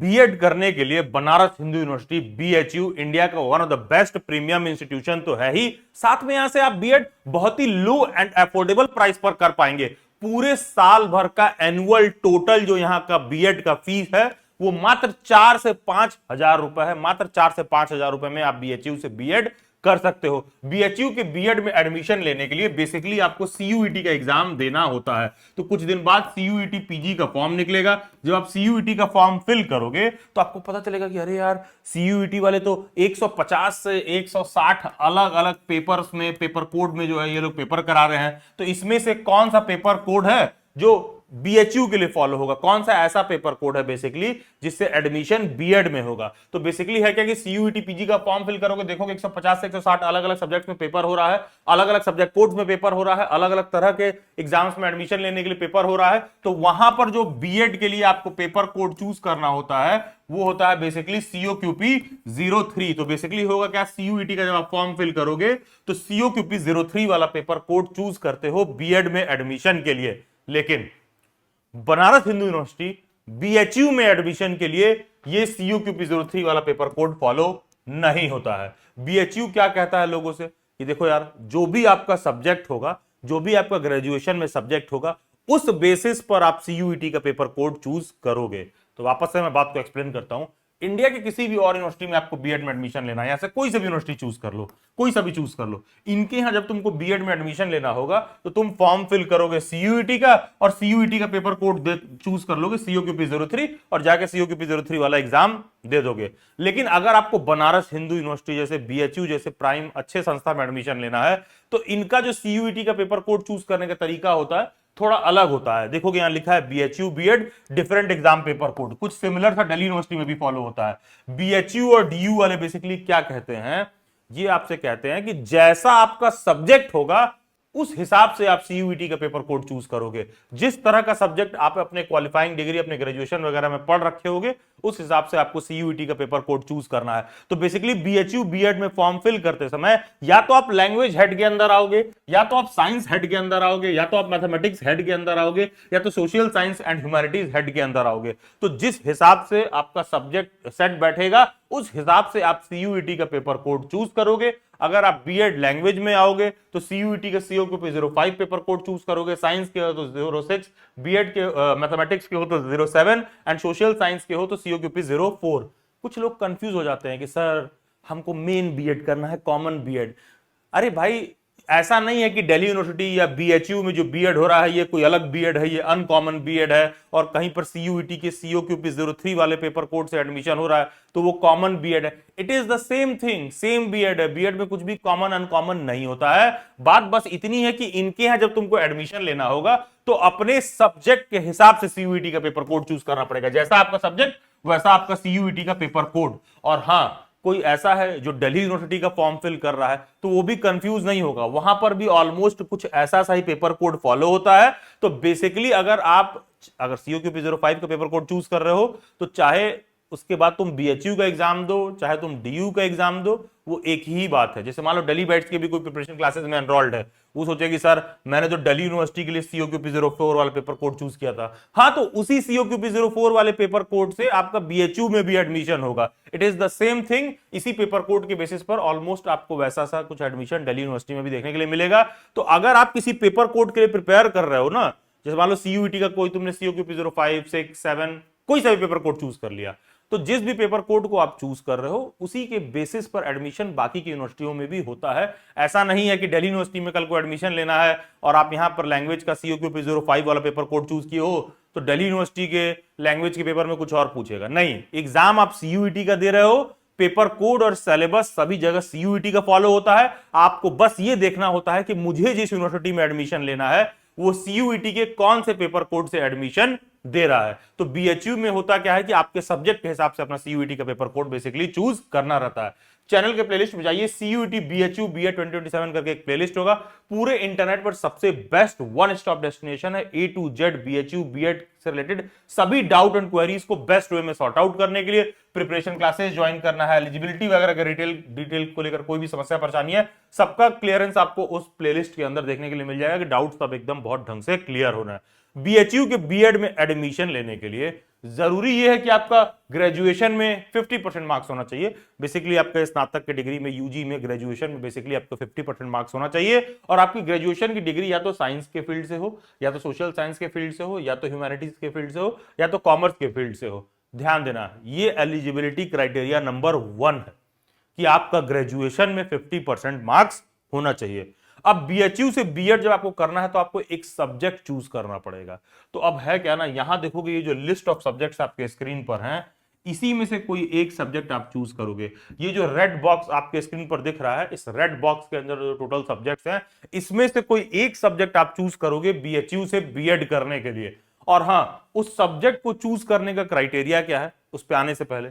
BEd करने के लिए Banaras Hindu university BHU India का one of the best premium institution तो है ही, साथ में यहां से आप बीएड बहुत ही लो एंड अफोर्डेबल प्राइस पर कर पाएंगे। पूरे साल भर का एनुअल टोटल जो यहां का बीएड का फीस है वो मात्र 4 से 5 हजार रुपए है। मात्र 4 से 5 हजार रुपए में आप बीएचयू से बीएड कर सकते हो। बीएचयू के बीएड में एडमिशन लेने के लिए बेसिकली आपको सीयूईटी का एग्जाम देना होता है। तो कुछ दिन बाद सीयूईटी पीजी का फॉर्म निकलेगा। जब आप सीयूईटी का फॉर्म फिल करोगे तो आपको पता चलेगा कि अरे यार, सीयूईटी वाले तो 150 से 160 अलग अलग पेपर्स में, पेपर कोड में जो है ये लोग पेपर करा रहे हैं। तो इसमें से कौन सा पेपर कोड है जो बीएचयू के लिए फॉलो होगा, कौन सा ऐसा पेपर कोड है बेसिकली जिससे एडमिशन बीएड में होगा। तो बेसिकली है क्या कि सीयूईटी पीजी का फॉर्म फिल करोगे, देखोगे 150 से 160 अलग अलग सब्जेक्ट में पेपर हो रहा है, अलग अलग सब्जेक्ट कोड्स में पेपर हो रहा है, अलग अलग तरह के एग्जाम्स में एडमिशन लेने के लिए पेपर हो रहा है। तो वहां पर जो बीएड के लिए आपको पेपर कोड चूज करना होता है वो होता है बेसिकली COQP 03। तो बेसिकली होगा क्या, सीयूईटी का जब आप फॉर्म फिल करोगे तो COQP 03 वाला पेपर कोड चूज करते हो बीएड में एडमिशन के लिए। लेकिन बनारस हिंदू यूनिवर्सिटी बीएचयू में एडमिशन के लिए ये COQP 03 वाला पेपर कोड फॉलो नहीं होता है। बीएचयू क्या कहता है लोगों से कि देखो यार, जो भी आपका सब्जेक्ट होगा, जो भी आपका ग्रेजुएशन में सब्जेक्ट होगा, उस बेसिस पर आप सीयूईटी का पेपर कोड चूज करोगे। तो वापस से मैं बात को एक्सप्लेन करता हूं। इंडिया के किसी भी और यूनिवर्सिटी में आपको बीएड में एडमिशन लेना है, या से कोई सा भी यूनिवर्सिटी चूज कर लो, कोई सा भी चूज कर लो, इनके यहां जब तुमको बीएड में एडमिशन लेना होगा तो तुम फॉर्म फिल करोगे सीयूईटी का और सीयूईटी का पेपर कोड चूज कर लोगे COQP 03 और जाके COQP 03 वाला एग्जाम दे दोगे। लेकिन अगर आपको बनारस हिंदू यूनिवर्सिटी जैसे बीएचयू जैसे प्राइम अच्छे संस्था में एडमिशन लेना है तो इनका जो सीयूईटी का पेपर कोड चूज करने का तरीका होता है थोड़ा अलग होता है। देखोगे यहां लिखा है BHU BEd different exam paper code, कुछ सिमिलर था दिल्ली यूनिवर्सिटी में भी फॉलो होता है। बीएचयू और डीयू वाले बेसिकली क्या कहते हैं, ये आपसे कहते हैं कि जैसा आपका सब्जेक्ट होगा उस हिसाब से आप सीयूईटी का पेपर कोड चूज करोगे। जिस तरह का सब्जेक्ट आप अपने क्वालिफाइंग डिग्री, अपने ग्रेजुएशन वगैरह में पढ़ रखे होगे, उस हिसाब से आपको सीयूईटी का पेपर कोड चूज करना है। तो बेसिकली बीएचयू बीएड में फॉर्म फिल करते समय या तो आप लैंग्वेज हेड के अंदर आओगे, या तो आप साइंस हेड के अंदर आओगे, या तो आप मैथमेटिक्स हेड के अंदर आओगे, या तो social science and humanities head के अंदर आओगे। तो जिस हिसाब से आपका सब्जेक्ट सेट बैठेगा उस हिसाब से आप सीयूईटी का पेपर कोड चूज करोगे। अगर आप बीएड लैंग्वेज में आओगे तो सीयूईटी का COQP 05 पेपर कोड चूज करोगे, साइंस के हो तो 06, बीएड के मैथमेटिक्स के हो तो 07 एंड सोशल साइंस के हो तो COQP 04। कुछ लोग कंफ्यूज हो जाते हैं कि सर हमको मेन बीएड करना है, कॉमन बीएड। अरे भाई, ऐसा नहीं है कि दिल्ली यूनिवर्सिटी या बीएचयू में जो बीएड हो रहा है ये कोई अलग बीएड है, ये अनकॉमन बीएड है, और कहीं पर सीयूईटी के COQP 03 वाले पेपर कोड से एडमिशन हो रहा है तो वो कॉमन बीएड है। It is the same thing, same BEd है। बीएड में कुछ भी कॉमन अनकॉमन नहीं होता है। बात बस इतनी है कि इनके यहां जब तुमको एडमिशन लेना होगा तो अपने सब्जेक्ट के हिसाब से सीयूईटी का पेपर कोड चूज करना पड़ेगा। जैसा आपका सब्जेक्ट वैसा आपका सीयूईटी का पेपर कोड। और हाँ, कोई ऐसा है जो दिल्ली यूनिवर्सिटी का फॉर्म फिल कर रहा है तो वो भी कंफ्यूज नहीं होगा, वहां पर भी ऑलमोस्ट कुछ ऐसा सा ही पेपर कोड फॉलो होता है। तो बेसिकली अगर COQP 05 का पेपर कोड चूज कर रहे हो तो चाहे उसके बाद तुम बीएचयू का एग्जाम दो, चाहे तुम डीयू का एग्जाम दो, वो एक ही बात है। जैसे मान लो दिल्ली बैट्स के भी कोई प्रिपरेशन क्लासेस में एनरोल्ड है, वो सोचेगी सर मैंने तो दिल्ली यूनिवर्सिटी के लिए COQP 04 वाला पेपर कोड चूज किया था। हाँ, तो उसी COQP 04 वाले पेपर कोड से आपका बीएचयू में भी एडमिशन होगा। It is the same thing. इसी पेपर कोड के बेसिस पर ऑलमोस्ट आपको वैसा सा कुछ एडमिशन दिल्ली यूनिवर्सिटी में भी देखने के लिए मिलेगा। तो अगर आप किसी पेपर कोड के लिए प्रिपेयर कर रहे हो ना, जैसे मान लो सीयूईटी का कोई तुमने COQP 05, 6, 7 कोई सा भी पेपर कोड चूज कर लिया, तो जिस भी पेपर कोड को आप चूज कर रहे हो उसी के बेसिस पर एडमिशन बाकी की यूनिवर्सिटियों में भी होता है। ऐसा नहीं है कि दिल्ली यूनिवर्सिटी में कल को एडमिशन लेना है और आप यहां पर लैंग्वेज का COQP 05 वाला पेपर कोड चूज किए हो तो दिल्ली यूनिवर्सिटी के लैंग्वेज के पेपर में कुछ और पूछेगा। नहीं, एग्जाम आप सीयूईटी का दे रहे हो, पेपर कोड और सिलेबस सभी जगह सीयूईटी का फॉलो होता है। आपको बस ये देखना होता है कि मुझे जिस यूनिवर्सिटी में एडमिशन लेना है वो सीयूईटी के कौन से पेपर कोड से एडमिशन दे रहा है। तो बीएचयू में होता क्या है कि आपके सब्जेक्ट के हिसाब से अपना सीयूईटी का पेपर कोड बेसिकली चूज करना रहता है। चैनल के प्लेलिस्ट में जाइए, सीयूईटी बीएचयू बीएड 2027 करके एक प्लेलिस्ट होगा। पूरे इंटरनेट पर सबसे बेस्ट वन स्टॉप डेस्टिनेशन है A to Z BHU BEd से रिलेटेड सभी डाउट एंड क्वेरीज को बेस्ट वे में सॉर्ट आउट करने के लिए। प्रिपरेशन क्लासेस ज्वाइन करना है, एलिजिबिलिटी वगैरह का डिटेल को लेकर कोई भी समस्या परेशानी है, सबका क्लियरेंस आपको उस प्लेलिस्ट के अंदर देखने के लिए मिल जाएगा कि डाउट्स सब एकदम बहुत ढंग से क्लियर होना है। बीएचयू के बीएड में एडमिशन लेने के लिए जरूरी यह है कि आपका ग्रेजुएशन में 50% मार्क्स होना चाहिए। बेसिकली आपका स्नातक की डिग्री में, यूजी में, ग्रेजुएशन में बेसिकली आपको 50% मार्क्स होना चाहिए। और आपकी ग्रेजुएशन की डिग्री या तो साइंस के फील्ड से हो, या तो सोशल साइंस के फील्ड से हो, या तो ह्यूमैनिटीज के फील्ड से हो, या तो कॉमर्स के फील्ड से हो। ध्यान देना, ये एलिजिबिलिटी क्राइटेरिया नंबर 1 है कि आपका ग्रेजुएशन में 50% मार्क्स होना चाहिए। अब बीएचयू से बीएड जब आपको करना है तो आपको एक सब्जेक्ट चूज करना पड़ेगा। तो अब है क्या ना, यहां देखोगे ये जो लिस्ट ऑफ सब्जेक्ट्स आपके स्क्रीन पर हैं, इसी में से कोई एक सब्जेक्ट आप चूज करोगे। ये जो रेड बॉक्स आपके स्क्रीन पर दिख रहा है, इस रेड बॉक्स के अंदर जो टोटल सब्जेक्ट्स हैं, इसमें से कोई एक सब्जेक्ट आप चूज करोगे बीएचयू से बीएड करने के लिए। और हां, उस सब्जेक्ट को चूज करने का क्राइटेरिया क्या है, उस पर आने से पहले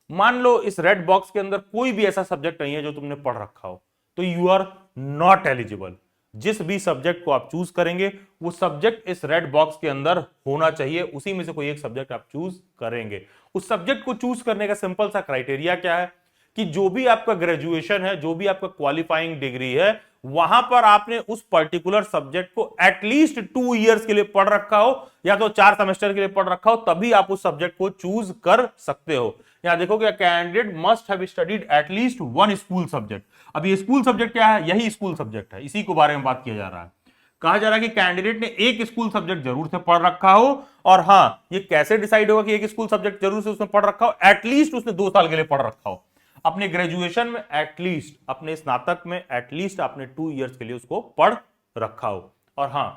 मान लो इस रेड बॉक्स के अंदर कोई भी ऐसा सब्जेक्ट नहीं है जो तुमने पढ़ रखा हो, तो यू आर नॉट एलिजिबल। जिस भी सब्जेक्ट को आप चूज करेंगे वो सब्जेक्ट इस रेड बॉक्स के अंदर होना चाहिए, उसी में से कोई एक सब्जेक्ट आप चूज करेंगे। उस सब्जेक्ट को चूज करने का सिंपल सा क्राइटेरिया क्या है कि जो भी आपका ग्रेजुएशन है, जो भी आपका क्वालिफाइंग डिग्री है, वहां पर आपने उस पर्टिकुलर सब्जेक्ट को एटलीस्ट 2 इयर्स के लिए पढ़ रखा हो, या तो 4 सेमेस्टर के लिए पढ़ रखा हो, तभी आप उस सब्जेक्ट को चूज कर सकते हो। यहां देखोगे candidate must have studied at least 1 school subject. अब ये स्कूल सब्जेक्ट क्या है, यही स्कूल सब्जेक्ट है, इसी के बारे में बात किया जा रहा है। कहा जा रहा है कि कैंडिडेट ने एक स्कूल सब्जेक्ट जरूर से पढ़ रखा हो। और हां, ये कैसे डिसाइड होगा कि एक स्कूल सब्जेक्ट जरूर से उसने पढ़ रखा हो, एटलीस्ट उसने 2 साल के लिए पढ़ रखा हो। अपने ग्रेजुएशन में एटलीस्ट, अपने स्नातक में एटलीस्ट आपने 2 इयर्स के लिए उसको पढ़ रखा हो। और हां,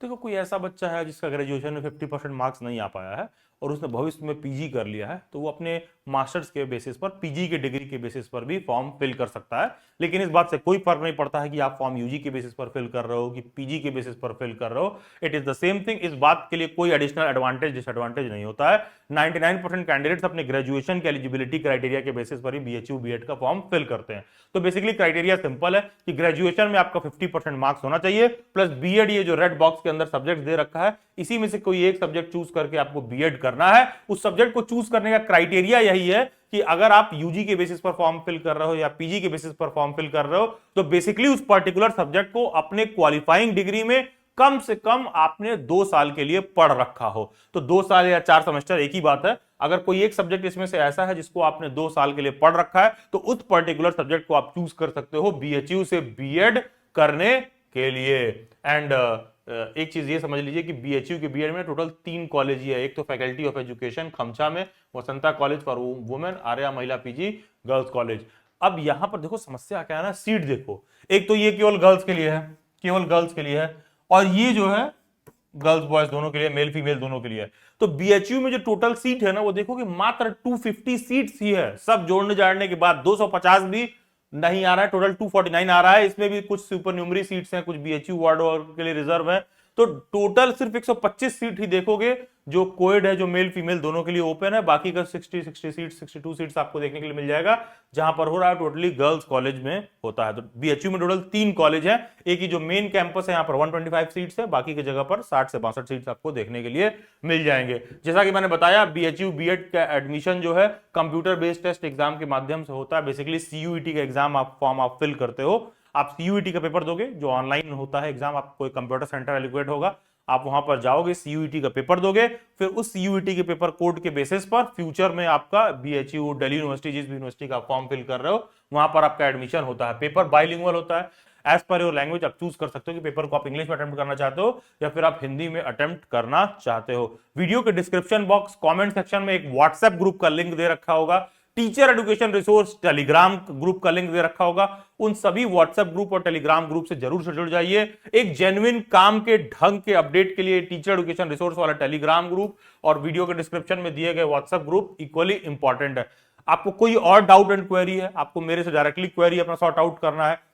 देखो कोई ऐसा बच्चा है जिसका ग्रेजुएशन में 50% मार्क्स नहीं आ पाया है और उसने भविष्य में पीजी कर लिया है, तो वो अपने मास्टर्स के बेसिस पर, पीजी के डिग्री के बेसिस पर भी फॉर्म फिल कर सकता है। लेकिन इस बात से कोई फर्क नहीं पड़ता है कि आप फॉर्म यूजी के बेसिस पर फिल कर रहे हो कि पीजी के बेसिस पर फिल कर रहे हो, it is the same thing. इस बात के लिए कोई एडिशनल एडवांटेज डिसएडवांटेज नहीं होता है। 99% कैंडिडेट्स अपने ग्रेजुएशन के एलिजिबिलिटी क्राइटेरिया के बेसिस पर ही बीएचयू बीएड का फॉर्म फिल करते हैं। तो बेसिकली क्राइटेरिया सिंपल है कि ग्रेजुएशन में आपका 50% मार्क्स होना चाहिए, प्लस बीएड, ये जो रेड बॉक्स के अंदर सब्जेक्ट दे रखा है, इसी में से कोई एक सब्जेक्ट चूज करके आपको बीएड करना है। उस सब्जेक्ट को चूज करने का क्राइटेरिया यही है कि अगर आप यूजी के बेसिस पर फॉर्म फिल कर रहे हो या पीजी के बेसिस पर फॉर्म फिल कर रहे हो, तो बेसिकली उस पर्टिकुलर सब्जेक्ट को अपने क्वालिफाइंग डिग्री में कम से कम आपने 2 साल के लिए पढ़ रखा हो। तो 2 साल या 4 सेमेस्टर एक ही बात है। अगर कोई एक सब्जेक्ट इसमें से ऐसा है जिसको आपने 2 साल के लिए पढ़ रखा है, तो उस पर्टिकुलर सब्जेक्ट को आप चूज कर सकते हो बीएचयू से बीएड करने के लिए। एंड एक चीज ये समझ लीजिए कि बीएचयू के बीएड में टोटल 3 कॉलेज ही है। एक तो फैकल्टी ऑफ एजुकेशन खमचा में, Vasanta college for women, Arya महिला पीजी गर्ल्स कॉलेज। अब यहां पर देखो समस्या क्या है ना, सीट देखो, एक तो ये केवल गर्ल्स के लिए है, केवल गर्ल्स के लिए है, और ये जो है गर्ल्स बॉयज दोनों के लिए, मेल फीमेल दोनों के लिए है। तो बीएचयू में जो टोटल सीट है ना, वो देखो कि मात्र 250 सीट्स ही है। सब जोड़ने जाड़ने के बाद 250 भी नहीं आ रहा है, टोटल 249 आ रहा है। इसमें भी कुछ सुपर न्यूमरी सीट्स हैं, कुछ बीएचयू वार्ड के लिए रिजर्व है। तो टोटल सिर्फ 125 सीट ही देखोगे जो कोएड है, जो मेल फीमेल दोनों के लिए ओपन है। बाकी का 60 सीट, 62 सीट्स आपको देखने के लिए मिल जाएगा, जहां पर हो रहा है टोटली गर्ल्स कॉलेज में होता है। तो बीएचयू में टोटल 3 कॉलेज हैं। एक ही जो मेन कैंपस है, यहाँ पर 125 सीट्स है, बाकी की जगह पर 60 से 62 सीट्स आपको देखने के लिए मिल जाएंगे। जैसा कि मैंने बताया, बीएचयू बीएड का एडमिशन जो है कंप्यूटर बेस्ड टेस्ट एग्जाम के माध्यम से होता है। बेसिकली सीयूईटी का एग्जाम आप फॉर्म आप फिल करते हो, आप सीयूईटी का पेपर दोगे, जो ऑनलाइन होता है एग्जाम, आप कोई कंप्यूटर सेंटर एलोकेट होगा, आप वहां पर जाओगे, सीयूईटी का पेपर दोगे, फिर उस सीयूईटी के पेपर कोड के बेसिस पर फ्यूचर में आपका बीएचयू, दिल्ली यूनिवर्सिटी, जिस भी यूनिवर्सिटी का फॉर्म फिल कर रहे हो, वहां पर आपका एडमिशन होता है। पेपर बाइलिंगुअल होता है, एज पर योर लैंग्वेज आप चूज कर सकते हो कि पेपर को आप इंग्लिश में अटेम्प्ट करना चाहते हो या फिर आप हिंदी में अटेम्प्ट करना चाहते हो। वीडियो के डिस्क्रिप्शन बॉक्स, कमेंट सेक्शन में एक व्हाट्सएप ग्रुप का लिंक दे रखा होगा, teacher education resource Telegram group का लिंक दे रखा होगा। उन सभी व्हाट्सएप ग्रुप और टेलीग्राम ग्रुप से जरूर से जुड़ जाइए। एक जेन्युइन काम के ढंग के अपडेट के लिए टीचर एजुकेशन रिसोर्स वाला टेलीग्राम ग्रुप और वीडियो के डिस्क्रिप्शन में दिए गए व्हाट्सएप ग्रुप इक्वली इंपॉर्टेंट है। आपको कोई और डाउट एंड क्वेरी है, आपको मेरे से डायरेक्टली क्वेरी अपना सॉर्ट आउट करना है,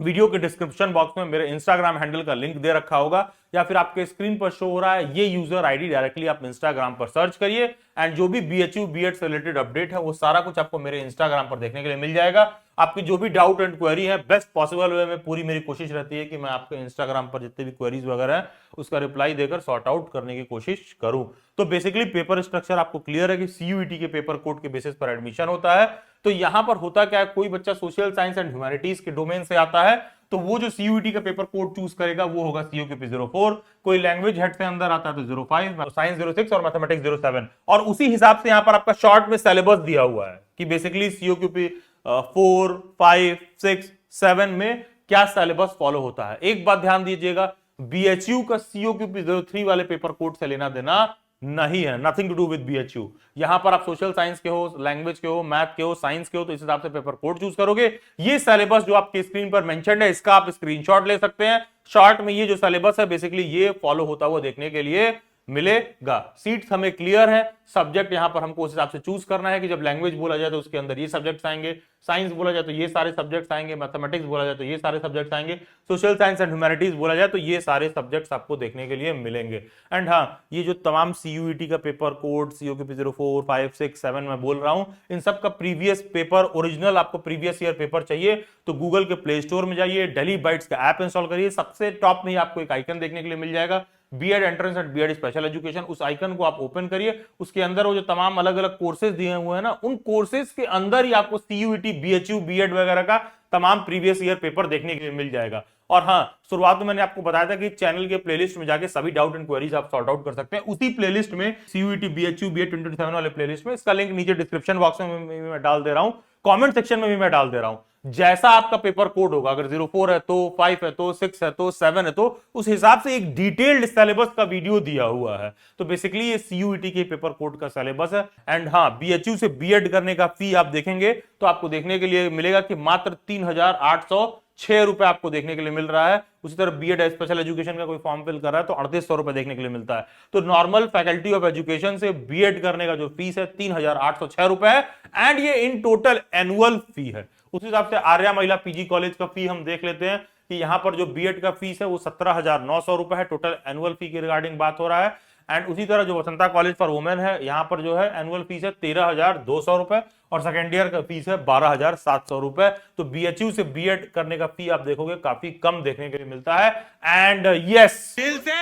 वीडियो के डिस्क्रिप्शन बॉक्स में मेरे इंस्टाग्राम हैंडल का लिंक दे रखा होगा, या फिर आपके स्क्रीन पर शो हो रहा है ये यूजर आईडी, डायरेक्टली आप इंस्टाग्राम पर सर्च करिए। एंड जो भी बीएचयू बीएड से रिलेटेड अपडेट है वो सारा कुछ आपको मेरे इंस्टाग्राम पर देखने के लिए मिल जाएगा। आपकी जो भी डाउट एंड क्वेरी है बेस्ट पॉसिबल वे में पूरी मेरी कोशिश रहती है कि मैं आपके इंस्टाग्राम पर जितने भी क्वेरीज वगैरह है उसका रिप्लाई देकर सॉर्ट आउट करने की कोशिश करूं। तो बेसिकली पेपर स्ट्रक्चर आपको क्लियर है कि सीयूईटी के पेपर कोड के बेसिस पर एडमिशन होता है। तो यहां पर होता क्या है, कोई बच्चा सोशल साइंस एंड ह्यूमैनिटीज के डोमेन से आता है तो वो जो सीयूईटी का पेपर कोड चूज करेगा वो होगा सीओक्यूपी 04, कोई लैंग्वेज हेड से अंदर आता है तो 05, साइंस 06 और मैथमेटिक्स 07। और उसी हिसाब से यहां पर आपका शॉर्ट में सिलेबस दिया हुआ है कि बेसिकली सीओक्यूपी 4, 5, 6, 7 में क्या सिलेबस फॉलो होता है। एक बात ध्यान दीजिएगा, बीएचयू का सीओक्यूपी 03 वाले पेपर कोड से लेना देना नहीं है, nothing to do with BHU. यहां पर आप सोशल साइंस के हो, लैंग्वेज के हो, मैथ के हो, साइंस के हो तो इस हिसाब से पेपर कोड चूज करोगे। ये सिलेबस जो आपके स्क्रीन पर मेंशन्ड है इसका आप स्क्रीनशॉट ले सकते हैं। शॉर्ट में ये जो सिलेबस है बेसिकली ये फॉलो होता हुआ देखने के लिए मिलेगा। सीट्स हमें क्लियर है, सब्जेक्ट यहां पर हमको उस हिसाब से चूज करना है कि जब लैंग्वेज बोला जाए तो उसके अंदर ये सब्जेक्ट्स आएंगे, साइंस बोला जाए तो ये सारे सब्जेक्ट्स आएंगे, मैथमेटिक्स बोला जाए तो ये सारे सब्जेक्ट्स आएंगे, सोशल साइंस एंड ह्यूमैनिटीज बोला जाए तो ये सारे सब्जेक्ट्स आपको देखने के लिए मिलेंगे। एंड हाँ, ये जो तमाम सीयूईटी का पेपर कोड सीओक्यूपी 04, 5, 6, 7 मैं बोल रहा हूं, इन सब का प्रीवियस पेपर ओरिजिनल आपको प्रीवियस ईयर पेपर चाहिए तो गूगल के प्ले स्टोर में जाइए, डेली बाइट्स का ऐप इंस्टॉल करिए, सबसे टॉप में ही आपको एक आइकन देखने के लिए मिल जाएगा BEd entrance and BEd special education. उस आइकन को आप ओपन करिए, उसके अंदर वो जो तमाम अलग अलग कोर्सेज दिए हुए हैं ना, उन कोर्सेज के अंदर ही आपको सीयूईटी, बीएचयू, बीएड वगैरह का तमाम प्रीवियस ईयर पेपर देखने के लिए मिल जाएगा। और हाँ, शुरुआत में मैंने आपको बताया था कि चैनल के प्लेलिस्ट में जाके सभी डाउट एंड क्वेरीज आप सॉर्ट आउट कर सकते हैं। उसी प्लेलिस्ट में सीयूईटी, बीएचयू, बीएड 2027 वाले प्लेलिस्ट में, इसका लिंक नीचे डिस्क्रिप्शन बॉक्स में मैं डाल दे रहा हूं, कमेंट सेक्शन में भी मैं डाल दे रहा हूं। जैसा आपका पेपर कोड होगा, अगर 04 है तो 5 है तो 6 है तो 7 है तो उस हिसाब से एक डिटेल्ड सिलेबस का वीडियो दिया हुआ है। तो बेसिकली ये सीयूईटी के पेपर कोड का सिलेबस है। एंड हाँ, बीएचयू से बीएड करने का फी आप देखेंगे तो आपको देखने के लिए मिलेगा कि मात्र 3,806 रुपए आपको देखने के लिए मिल रहा है। उसी तरह बीएड स्पेशल एजुकेशन का कोई फॉर्म फिल कर रहा है तो 3,800 रुपए देखने के लिए मिलता है। तो नॉर्मल फैकल्टी ऑफ एजुकेशन से बीएड करने का जो फीस है 3,806 रुपए है। एंड ये इन टोटल एनुअल फी है। उस हिसाब से आर्या महिला पीजी कॉलेज का फी हम देख लेते हैं कि यहां पर जो बीएड का फीस है वो 17,900 रुपए है, टोटल एनुअल फी की रिगार्डिंग बात हो रहा है। एंड उसी तरह जो वसंता कॉलेज फॉर वुमेन है, यहां पर जो है एनुअल फीस है 13,200 रुपए और सेकेंड ईयर का फीस है 12,700 रुपए। तो बीएचयू से बीएड करने का फी आप देखोगे काफी कम देखने के लिए मिलता है। एंड यस, दिल से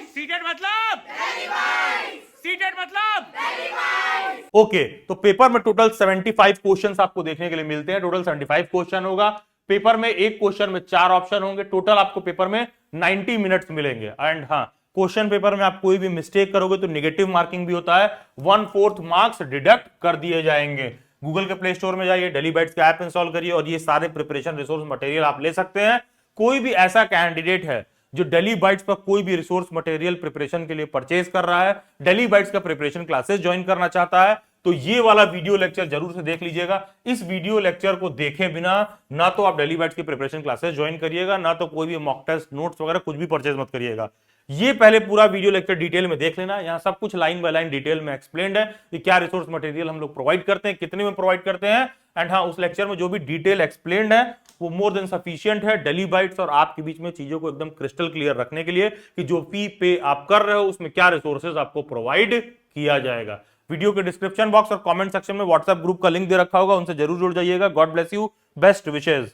सीटेड मतलब सीटेड मतलब ओके। तो पेपर में टोटल 75 क्वेश्चंस आपको देखने के लिए मिलते हैं। टोटल 75 क्वेश्चन होगा पेपर में। एक क्वेश्चन में 4 ऑप्शन होंगे। टोटल आपको पेपर में 90 मिनट्स मिलेंगे। एंड हाँ, क्वेश्चन पेपर में आप कोई भी मिस्टेक करोगे तो नेगेटिव मार्किंग भी होता है, 1/4 मार्क्स डिडक्ट कर दिए जाएंगे। गूगल के प्ले स्टोर में जाइए, डेली बाइट्स का ऐप इंस्टॉल करिए और ये सारे प्रिपरेशन रिसोर्स मटेरियल आप ले सकते हैं। कोई भी ऐसा कैंडिडेट है जो डेली बाइट्स पर कोई भी रिसोर्स मटेरियल प्रिपरेशन के लिए परचेज कर रहा है, डेली बाइट्स का प्रिपरेशन क्लासेस ज्वाइन करना चाहता है, तो ये वाला वीडियो लेक्चर जरूर से देख लीजिएगा। इस वीडियो लेक्चर को देखे बिना ना तो आप डेली बाइट्स की प्रिपरेशन क्लासेस ज्वाइन करिएगा, ना तो कोई भी मॉक टेस्ट, नोट्स वगैरह कुछ भी परचेज मत करिएगा। ये पहले पूरा वीडियो लेक्चर डिटेल में देख लेना। यहां सब कुछ लाइन बाय लाइन डिटेल में एक्सप्लेन्ड है कि क्या रिसोर्स मटेरियल हम लोग प्रोवाइड करते हैं, कितने में प्रोवाइड करते हैं। एंड हाँ, उस लेक्चर में जो भी डिटेल एक्सप्लेन्ड है वो मोर देन सफिशिएंट है डेली बाइट्स और आपके बीच में चीजों को एकदम क्रिस्टल क्लियर रखने के लिए कि जो फी पे आप कर रहे हो उसमें क्या रिसोर्सेज आपको प्रोवाइड किया जाएगा। वीडियो के डिस्क्रिप्शन बॉक्स और कमेंट सेक्शन में व्हाट्सएप ग्रुप का लिंक दे रखा होगा, उनसे जरूर जुड़ जाइएगा। God bless you, best wishes.